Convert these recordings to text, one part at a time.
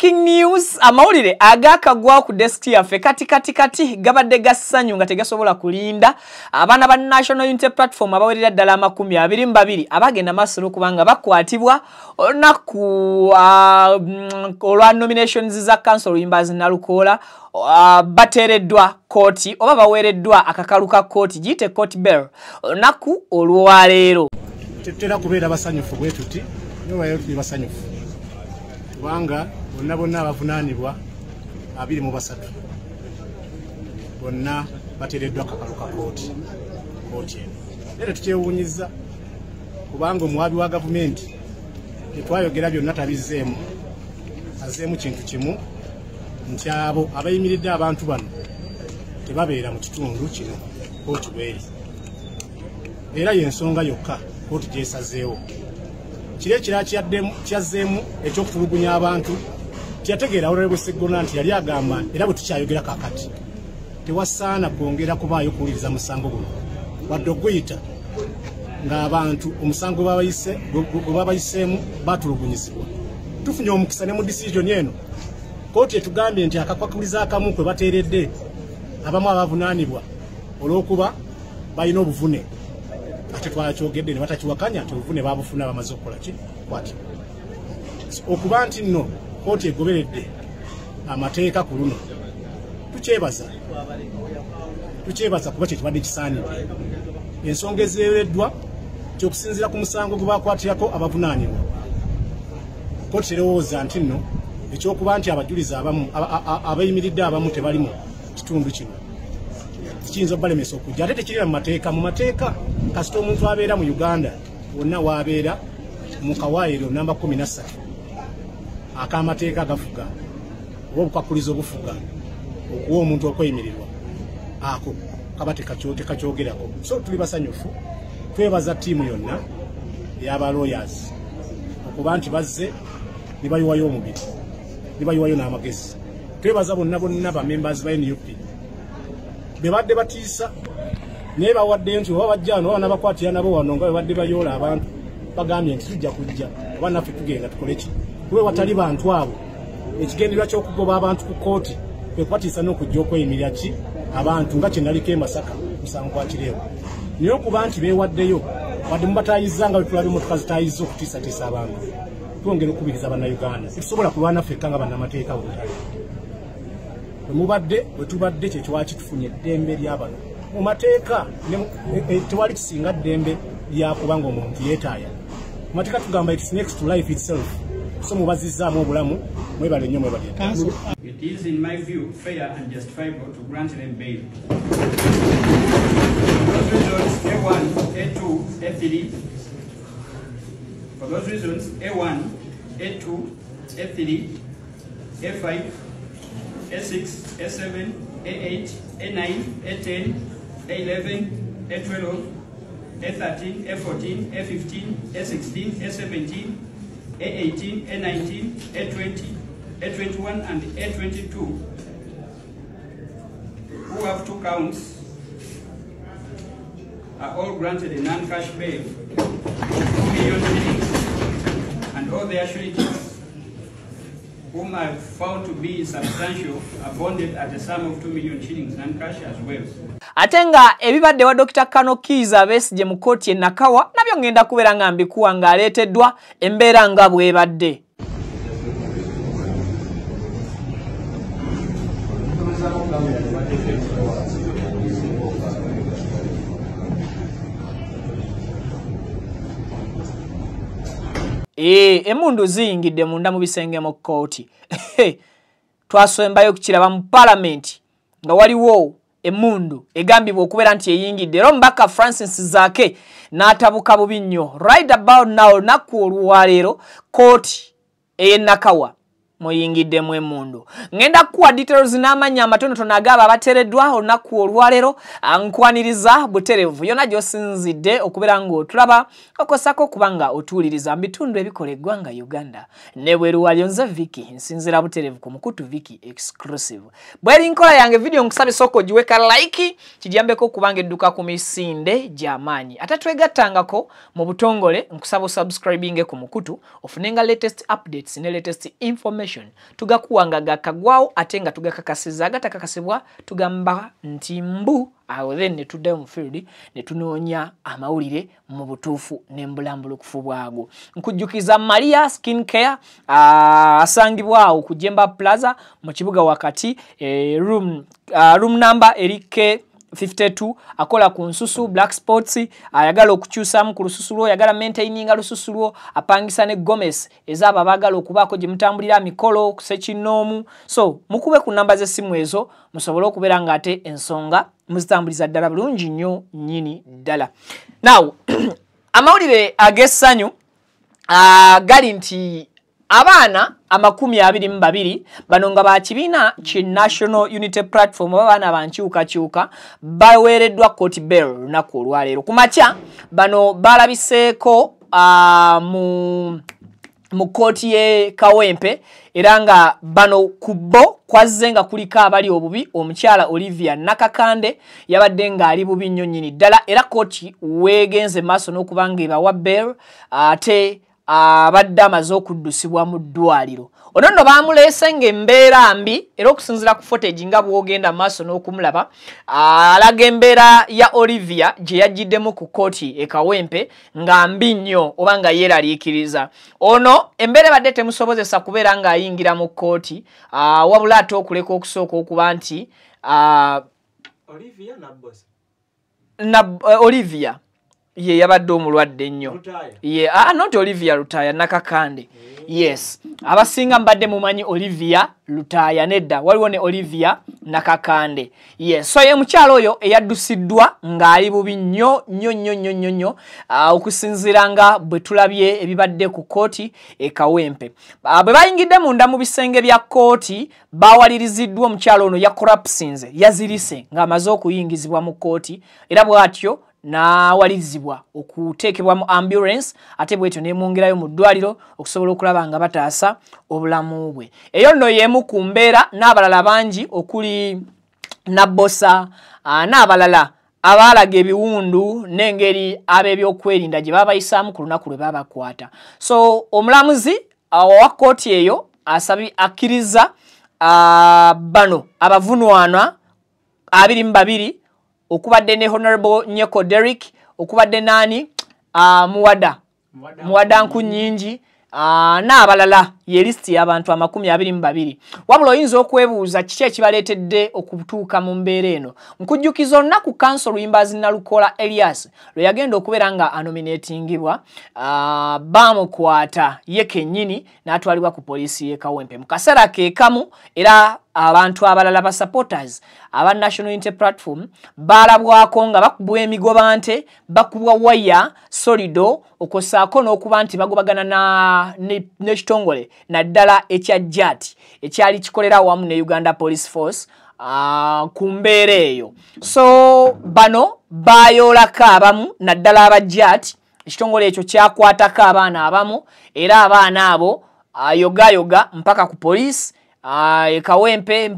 Breaking news, amawulire agakagwa ku desk yaffe kati gabadde gassanyu nga tegasobola kulinda abaana ba National Unity Platform abawerera ddala 22 abagenda masiro kubanga bakwatibwa olunaku olwa nominations za council Imbazi Nalukoola bateereddwa kooti oba baweereddwa akakaluka kooti giyite court bell olunaku olwaleero. Tetera kubeera basanyufu bwe tuti nyobayo tuli basanyufu kubanga bonna abavunaanibwa 23 bonna bateereddwa akakaluka kooti era tukyewuunyiza kubanga omuwaabi wa gavumenti tetwayogera byonna tabizzeemu azzeemu kintu kimu nti abo abayimiridde abantu bano tebabeera mu kitundu kino kooti bweri era y'ensonga yokka kooti gyesazeewo kire ekirala kyazzeemu ekyokutulugunya abantu kyategeera Honorable Sseggona nti yali agamba era bwe tukyayogera kakati tewasaana kwongera kubaayo kuwuliriza musango guno wadde oguyita ng'abantu omusango gwe babayiseemu batulugunyizibwa. Tufunye omukisa ne mu decision eno kooti etugambye nti akakwakuliza akamu kwe bateeredde abamu abavunaanibwa olw'okuba balina obuvune ate twakyogedde ne batakiwakanya nti obuvune babufuna bamaze okukola ki kwati okuba nti nno kooti egoberedde amateeka ku luno tukyebaza kuba kyekibadde kisaanidde ensonga ezireereddwa ky'okusinziira ku musango gwe bakwatirako abavunaanibwa kooti terowooza nti nno ekyokuba nti abajulizi abamu abayimiridde abamu tebali mu kitundu kino kiyinza okubalemesa okujja ate tekirira mu mateeka kasita omuntu abeera mu Uganda wonna waabeera mu kawaayiro namba 13 ak'amateeka agafuga oba obukwakulizo obufuga okuwa omuntu okweyimirirwa ako kaba tekakyogerako. So tuli basanyufu twebaza ttiimu yonna ey'aba lawyers okuba nti bazze ne bayiwayo omubiri ne bayiwayo n'amagezi. Twebaza bonna ba members ba NUP be badde batiisa naye bawadde nti oba bajja wano oba nabakwatira nabo wano nga badde bayoola abantu bagambye nti tujja kujja oba naffe tugenda tukole ki kuba watali bantu abo ekigendererwa ky'okugoba abantu ku kooti kwe kwatiisa n'okujja okweyimirira ki abantu nga kyenaliko e Masaka musango gwakireewo naye okuba nti beewaddeyo wadde mubataayiza nga bwe tulaba emmotoka zitaayiza okutiisatiisa abantu twongera okubiriza bannayuganda tetusobola kulwana ffekka nga bannamateeka butale mubadde bwe tubadde kyekiwaki tufunye eddembe ly'abano mu mateeka tewali kisinga ddembe lyakubanga omuntu yeetaaya mu mateeka tugamba it's next to life itself so mubazizzaamu obulamu mwebale nnyo mwebale. It is in my view fair and justifiable to grant them bail. For those reasons A1, A2, A3, A5, A6, A7, A8, A9, A10, A11, A12, A13, A14, A15, A16, A17, A18, A19, A20, A21 and A22 who have 2 counts are all granted a non-cash bail of 2 million shillings and all their sureties whom I found to be substantial are bonded at a sum of 2 million shillings non-cash as well. Atenga ebibadde wa Dr. Kano Kiza Besigye mu kooti e Nakawa nabyo ngenda kubeera nga mbikuwa ng'aleeteddwa embeera nga bwebadde. Emundu ziyingidde munda mu bisenge mu kooti. Twasombayo kukiraba mu parliament nga waliwo emundu egambibwa okubeera nti eyingidde era omubaka Francis Zaake n'atabuka bubi nnyo. Right about now nakku olwaleero kooti ey'e Nakawa muyingiddemu emundu. Ngenda kuwa details n'amanya amatonotono agaba abateereddwa olunaku olwaleero nkwaniriza buterevu yonna gy'osinzidde okubeera ng'otulaba okosako kubanga otuwuliriza mu bitundu ebikola eggwanga Uganda ne bweru walyo nze Vicky nsinzira buterevu ku Mukutu Vicky exclusive. Bweri nkola yange video nkusabe soko giweka like kijambeko kubanga edduka ku misinde gy'amaanyi ate twegattangako mu butongole nkusaba subscribing ku Mukutu ofunenga latest updates ne latest information information tugakuwanga gakagwawo ate nga tugakakasiza agatakakasibwa tugamba nti mbu awo then ne tuddayo mu field ne tunoonya amawulire mu butuufu n'embulambulukufu bwago. Nkujjukiza Maria Skin Care asangibwa awo ku Jemba Plaza mu kibuga wakati room number erike 52 akola ku nsusu black spots ayagala okukyusamu ku lususu lwo yagala maintaininga lususu lwo apangisa ne Gomez ezaba bagala okubako gye mutambulira mikolo kusekinoomu so mukube ku namba z'essimu ezo musobole okubeera nga ate ensonga muzitambuliza ddala bulungi nnyo nnyini ddala. Now amawulire ag'essanyu gali nti abaana 22 bano nga ba kibiina ki National Unity Platform abaana bankyukakyuka baweereddwa court bail lunaku olwaleero kumakya bano balabiseeko mu kooti ye Kawempe era nga bano kubbo kwazze nga kuliko abali obubi omukyala Olivia Nakakande yabadde nga ali bubi nnyo nnyini ddala era kooti weegenze maaso n'okubanga ebawa bail ate abadde amaze okuddusibwa mu ddwaliro. Ono nno baamuleese ng'embeera mbi era okusinziira ku footage nga bw'ogenda maaso n'okumulaba alaga embeera ya Olivia gye yaggiddemu ku kooti e Kawempe nga mbi nnyo oba nga yeeraliikiriza. Ono embeera ebadde temusobozesa kubeera ng'ayingira mu kooti wabula ate okuleka okusooka okuba nti Olivia ye yabadde omulwadde nnyo not Olivia Lutaya Nakakande yes abasinga mbadde mumanyi Olivia Lutaya nedda waliwo ne Olivia Nakakande yes so ye mukyalo oyo eyaddusiddwa ng'ali bubi nnyo okusinziira nga bwe tulabye ebibadde ku kooti e Kawempe. Bwe bayingidde munda mu bisenge bya kooti bawaliriziddwa omukyalo ono yakorapsinze yazirise ng'amaze okuyingizibwa mu kooti era bw'atyo n'awalirizibwa okuteekebwa mu ambulance ate bwetyo n'emwongerayo mu ddwaliro okusobola okulaba nga bataasa obulamu bwe. Eyo nno y'emu ku mbeera n'abalala bangi okuli Nabbosa n'abalala abaalaga ebiwundu n'engeri ab'ebyokwerinda gye babayisaamu ku lunaku lwe babakwata. So omulamuzi wa kkooti eyo akkiriza bano abavunwanwa 22 okubadde ne Honorable Nyeko Derrick okubadde nani Muwada Nkunyingi n'abalala ye listi y'abantu 22 wabula oyinza okwebuuza kiki ekibaleetedde okutuuka mu mbeera eno. Nkujjukiza olunaku Council Luyimbazi Nalukola Elias lwe yagenda okubeera nga anominatingibwa bamukwata ye kennyini n'atwalibwa ku poliisi y'e Kawempe mu kaseera ke kamu era abantu abalala ba supporters aba National Unity Platform balabwako nga bakubwa emigobante bakubwa waya solido okosaako n'okuba nti bagobagana n'ekitongole naddala ekya JAT ekyali kikolera wamu ne Uganda Police Force ku mbeera eyo. So bano bayoolako abamu naddala aba JAT ekitongole ekyo kyakwatako abaana abamu era abaana abo yoga mpaka ku police e Kawempe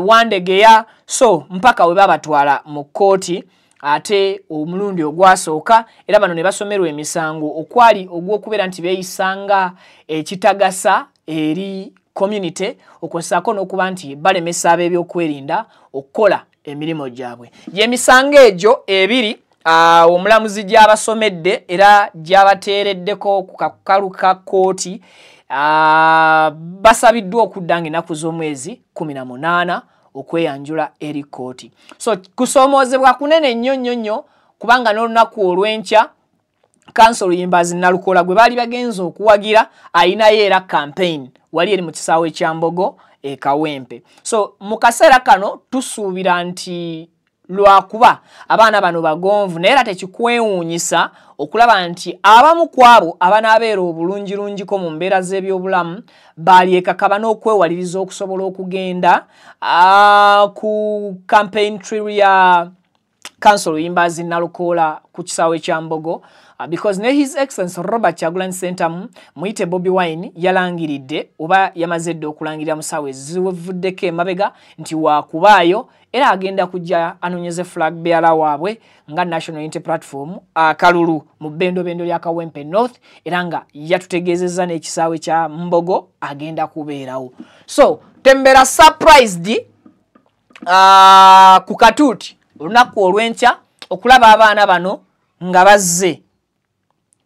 Wandegeya so mpaka we babatwala mu kooti ate omulundi ogwasooka era bano ne basomerwa emisango okwali ogw'okubeera nti beeyisanga ekitagasa eri community okwosaako n'okuba nti balemesa ab'ebyokwerinda okukola emirimu gyabwe. Gy'emisango egyo ebiri omulamuzi gy'abasomedde era gy'abateereddeko ku kakalu ka kooti basabiddwa okudda ng'ennaku z'omwezi 18 okweyanjula eri kooti. So kusoomoozebwa kunene nnyo kubanga n'olunaku olw'enkya Council Luyimbazi Nalukola gwe baali bagenza okuwagira ayinayo era campaign wali eri mu kisaawe kya Mbogo e Kawempe. So mu kaseera kano tusuubira nti lwakuba abaana bano bagonvu naye era tekikwewuunyisa okulaba nti abamu kwabo abanaabeera obulungirungiko mu mbeera z'ebyobulamu balyekakaba n'okwewaliriza okusobola okugenda ku campaign trail ya council Yimbazi Nalukola ku kisaawe kya Mbogo because ne His Excellency Robert Kyagulanyi Ssentamu muyite Bobi Wine yalangiridde oba yamazedde okulangirira mu ssaawa ezivuddeko emabega nti waakubaayo era agenda kujja anonyeze flag bearer waabwe nga National Unity Platform akalulu mu bendo lya Kawempe North era nga yatutegeezezza n'ekisaawe kya Mbogo agenda kubeerawo. So Tembera surprised ku katuuti olunaku olw'enkya okulaba abaana bano nga bazze.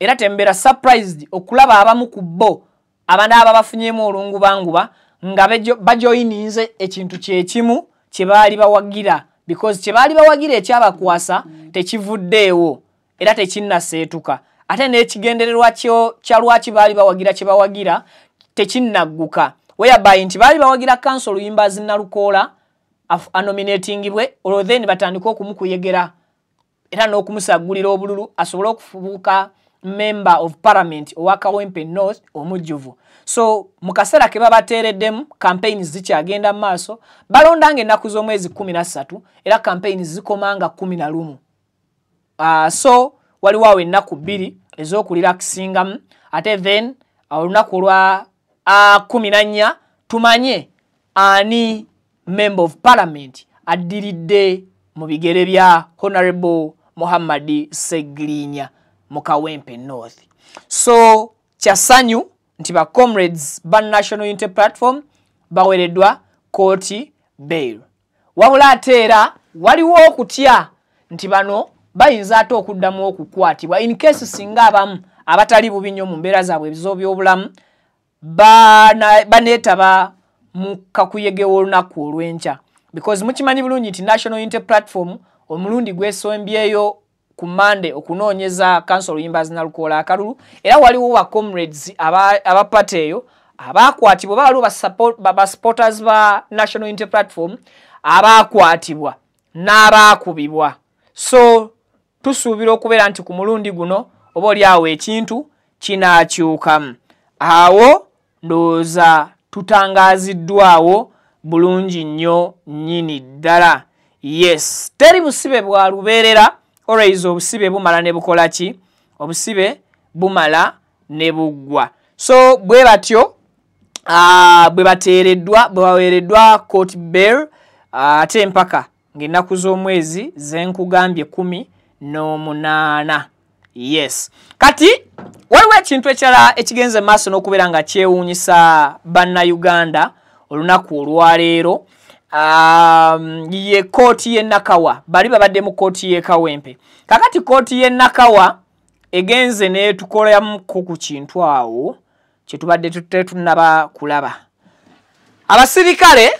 Era Tembera surprised okulaba abamu ku bo abaana ababafunyemu olungubanguba nga bajoyininze ekintu kyekimu kye baali bawagira because kye baali bawagira ekyabakwasa tekivuddeewo era tekinnaseetuka ate n'ekigendererwa kya lwaki baali bawagira kye bawagira tekinnagguka whereby nti baali bawagira council Yimbazi Nalukola anominatingibwe olwo then batandika okumukuyegera era n'okumusagulira obululu asobole okufubuka member of parliament owa Kawempe North omujjuvu. So mukasera ke babatereddemu campaigns zikyagenda maaso balondange ennaku z'omwezi 13 era campaigns zikomanga 11. So waliwo ennaku 2 ez'okurelaxingamu ate then olunaku lwa 14 tumanye ani member of parliament addiridde mu bigere bya Honorable Muhammad Segirinya mu Kawempe North. So kyasanyu nti ba comrades ba National Unity Platform bawereddwa court bail. Wabula ate era waliwo okutya nti bano bayinza ate okuddamu okukwatibwa in case singa abamu abatali bubi nnyo mu mbeera zaabwe ez'obyobulamu baneetaba mu kakuyege w'olunaku olw'enkya because mukimanyi bulungi nti National Unity Platform omulundi gwesembyeyo ku Monday okunoonyeza council Yimbazi Nalukola akalulu era waliwo ba comrades aba party eyo abakwatibwa baaliwo ba supporters ba National Unity Platform abakwatibwa n'abaakubibwa. So tusuubira okubeera nti ku mulundi guno oba oliawo ekintu kinaakyukamu. Awo ndowooza tutangaziddwawo bulungi nnyo nnyini ddala. Yes, teri busibe bwa lubeerera always obusibe bumala ne bukola ki? Obusibe bumala ne buggwa. So bwe batyo bwe bateereddwa bwe baweereddwa court bail ate empaka ng'ennaku z'omwezi zenkugambye 18. Yes. Kati waliwo ekintu ekirala ekigenze maaso n'okubeera nga kyewuunyisa bannayuganda olunaku olwaleero. Ye kooti y'e Nakawa bali babadde mu kooti y'e Kawempe. Kakati kooti y'e Nakawa egenze netukolamuko ku kintu awo kye tubadde tunnaba kulaba. Abasirikale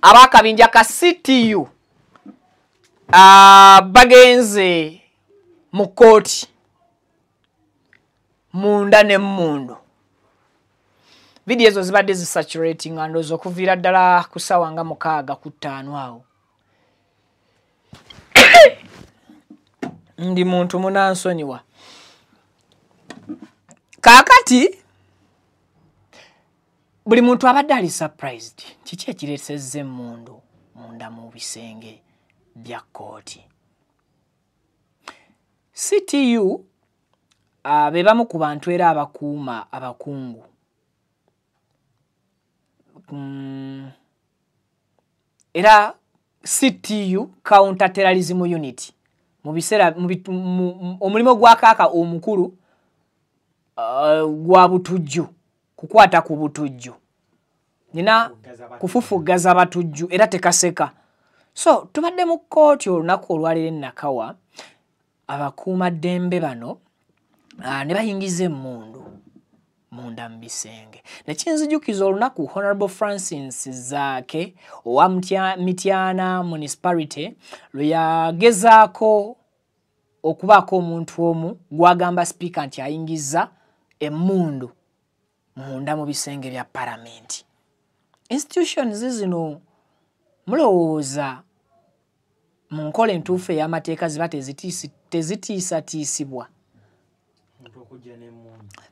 abakabinja ka CTU bagenze mu kooti munda ne mmundu. Video ezo zibadde zisaturating andozo okuviira ddala ku ssaawa nga 6 ku 5 awo. Ndi muntu munansonyiwa. Kaakati buli muntu abadde ali surprised. Kiki ekireesezza emmundu munda mu bisenge bya kooti? CTU be bamu ku bantu era abakuuma abakungu. Era CTU Counter Terrorism Unit mu biseera omulimo gwa kaaka omukulu gwa butujju kukwata ku butujju nina kufufugaza batujju era tekaseka. So tubadde mu kooti olunaku olwaleero Nakawa abakuuma ddembe bano ne bayingiza emmundu munda mu bisenge. Nekinzijukiza olunaku Honorable Francis Zaake owa Mityana Municipality lwe yagezaako okubaako omuntu omu gwagamba speaker nti ayingiza emmundu munda mu bisenge bya parliament. Institutions zino mulowooza mu nkola entuufu ey'amateeka ziba tezitiisatiisibwa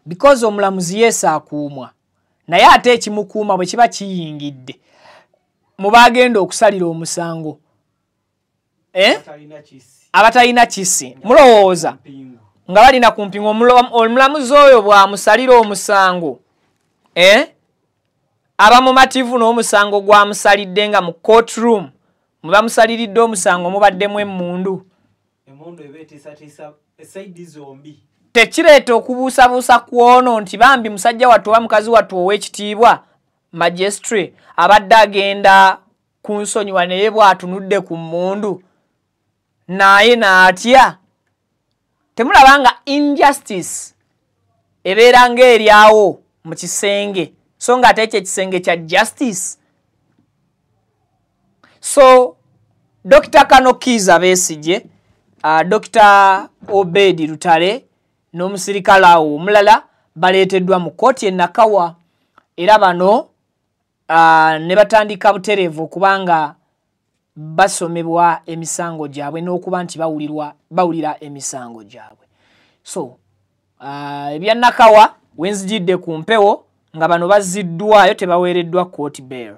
because omulamuzi yeesa akuumwa naye ate ekimukuuma bwe kiba kiyingidde mu bagenda okusalira omusango abatalina kisi mulowooza nga balina kumpinga omulamuzi oyo bw'amusalira omusango abamumativu n'omusango gwamusalidde nga mu courtroom muba musaliridde omusango mubaddemu emmundu tekireeta okubuusabuusa kwono nti bambi musajja wattu oba mukazi wattu ow'ekitiibwa magistrate abadde agenda ku nsonyiwa naye bw'atunudde ku mmundu naye n'atya temulaba nga injustice ebeera ng'eryawo mu kisenge so nga ate ekyo ekisenge kya justice. So Dr. Kano Kiza Besigye, Dr. Obedi Lutale n'omusirikale awo omulala baleeteddwa mu kkooti e Nakawa era bano ne batandika butereevu okubanga basomebwa emisango gyabwe n'okuba nti bawulira emisango gyabwe. So ebya Nakawa wenzijidde ku mpewo nga bano bazziddwayo tebaweereddwa court bail.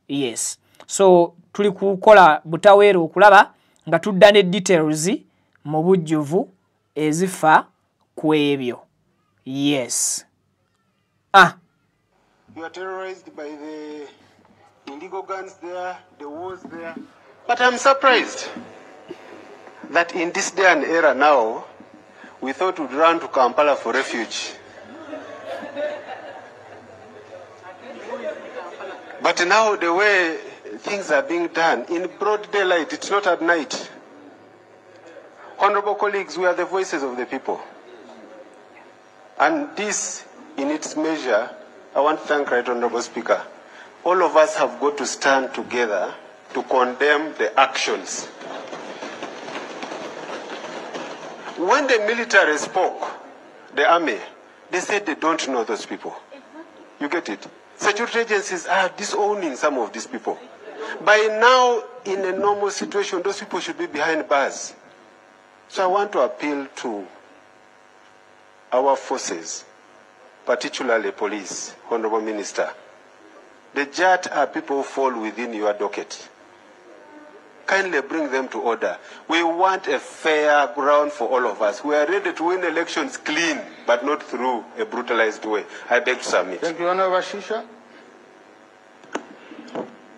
Yes. So tuli kukola butaweera okulaba nga tudda ne details mu bujjuvu ezifa ku ebyo. Yes. You are terrorized by the illegal guns there, the wars there. But I'm surprised that in this day and era now, we thought we'd run to Kampala for refuge. But now the way things are being done, in broad daylight, it's not at night. Honorable colleagues, we are the voices of the people. And this, in its measure, I want to thank Right Honorable Speaker. All of us have got to stand together to condemn the actions. When the military spoke, the army, they said they don't know those people. You get it? Security agencies are disowning some of these people. By now, in a normal situation, those people should be behind bars. So I want to appeal to our forces, particularly police, Honorable Minister. The JAT are people who fall within your docket. Kindly bring them to order. We want a fair ground for all of us. We are ready to win elections clean, but not through a brutalized way. I beg to submit. Thank you, Honorable Shisha.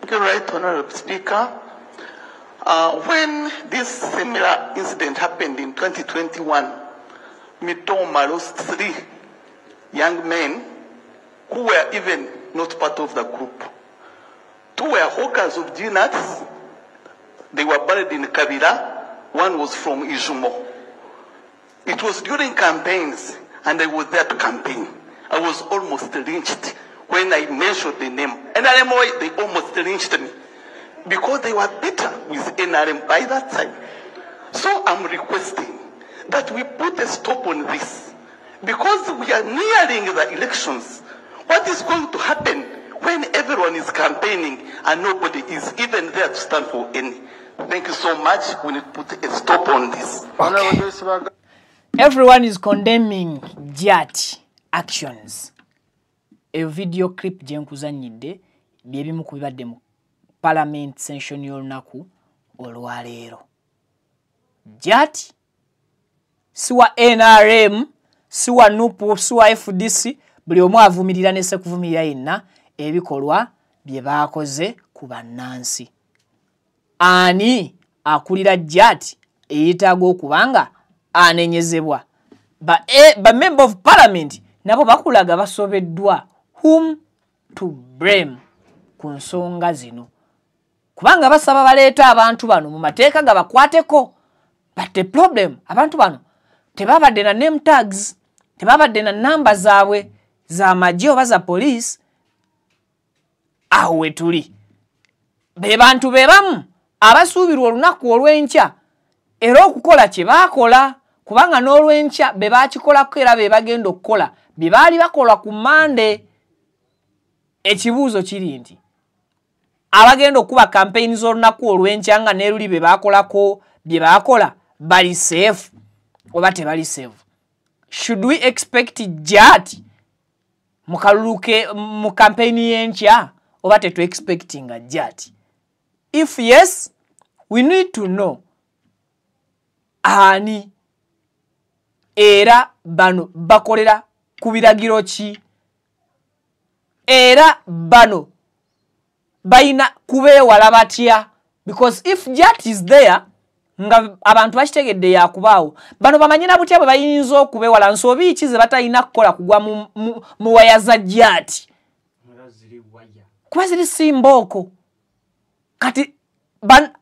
Thank you, Right Honorable Speaker. When this similar incident happened in 2021, Mitoma lost 3 young men who were even not part of the group. 2 were hawkers of G-nuts. They were buried in Kabila. 1 was from Ijumo. It was during campaigns, and I was there to campaign. I was almost lynched when I mentioned the name. NRM, they almost lynched me because they were bitter with NRM by that time. So I'm requesting that we put a stop on this because we are nearing the elections. What is going to happen when everyone is campaigning and nobody is even there to stand for any? Thank you so much. We need to put a stop on this. Okay. Everyone is condemning JAT actions. A video clip jenkuzanyidde byebimu kubibadde mu Parliament session y'olunaku olwaleero. JAT siwa NRM siwa NUPU siwa FDC buli omu avumirira ne sekuvumirira yenna ebikolwa bye baakoze ku bannansi. Ani akulira JAT eyetaaga okubanga anenyezebwa ba member of parliament nabo bakulaga basobeddwa whom to blame ku nsonga zino kubanga basaba baleeta abantu bano mu mateeka ga bakwateko. But the problem, abantu bano tebabadde na name tags, tebabadde na namba zaabwe za magye oba za police. Aho wetuli be bantu be bamu abasuubirwa olunaku olw'enkya era okukola kye baakola kubanga n'olw'enkya be baakikolako era be bagenda okukola bye baali bakola ku Monday. Ekibuuzo kiri nti abagenda okuba campaign z'olunaku olw'enkya nga n'eruli be baakolako bye baakola bali safe oba tebali safe? Should we expect JAT mukaluluke mu campaign y'enkya oba tetu expecting JAT? If yes, we need to know ani era bano bakolera ku biragiro ki era bano bayina kubeewala batya, because if Jat is there nga abantu bakitegedde yakubaawo bano bamanyina butya bwe bayinza okubeewala nsobi ki ze batalina kukola kugwa mu waya za Jat kuba ziri simbooko. Kati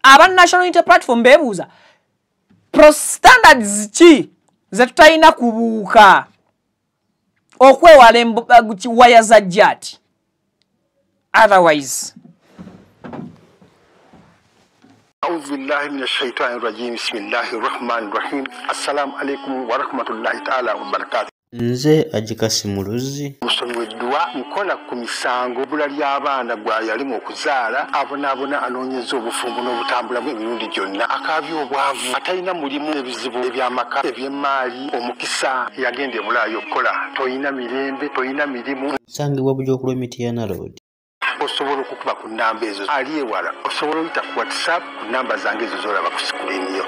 aba National Unity Platform beebuuza standards ki ze tutalina kubuuka okwewala waya za Jat. Otherwise أعوذ بالله من الشيطان الرجيم بسم الله الرحمن الرحيم السلام عليكم ورحمة الله تعالى وبركاته. Nze Ajikasi Muluzi musomi weddwa nkola ku misango bula ly'abaana gwayalimu okuzaala abonaabona anoonyeza obufumbo n'obutambulamu emirundi gyonna akaabya obwavu atalina mulimu ebizibu eby'amaka eby'emmaali omukisa yagenda ebulaayo okukola toyina mirembe toyina mirimu nsangibwa Bujookulu Mityana Road. osobola okukuba ku nnamba ezo ali ewala osobola oyita ku WhatsApp ku nnamba zange ezo z'olaba ku sikuriiniyo.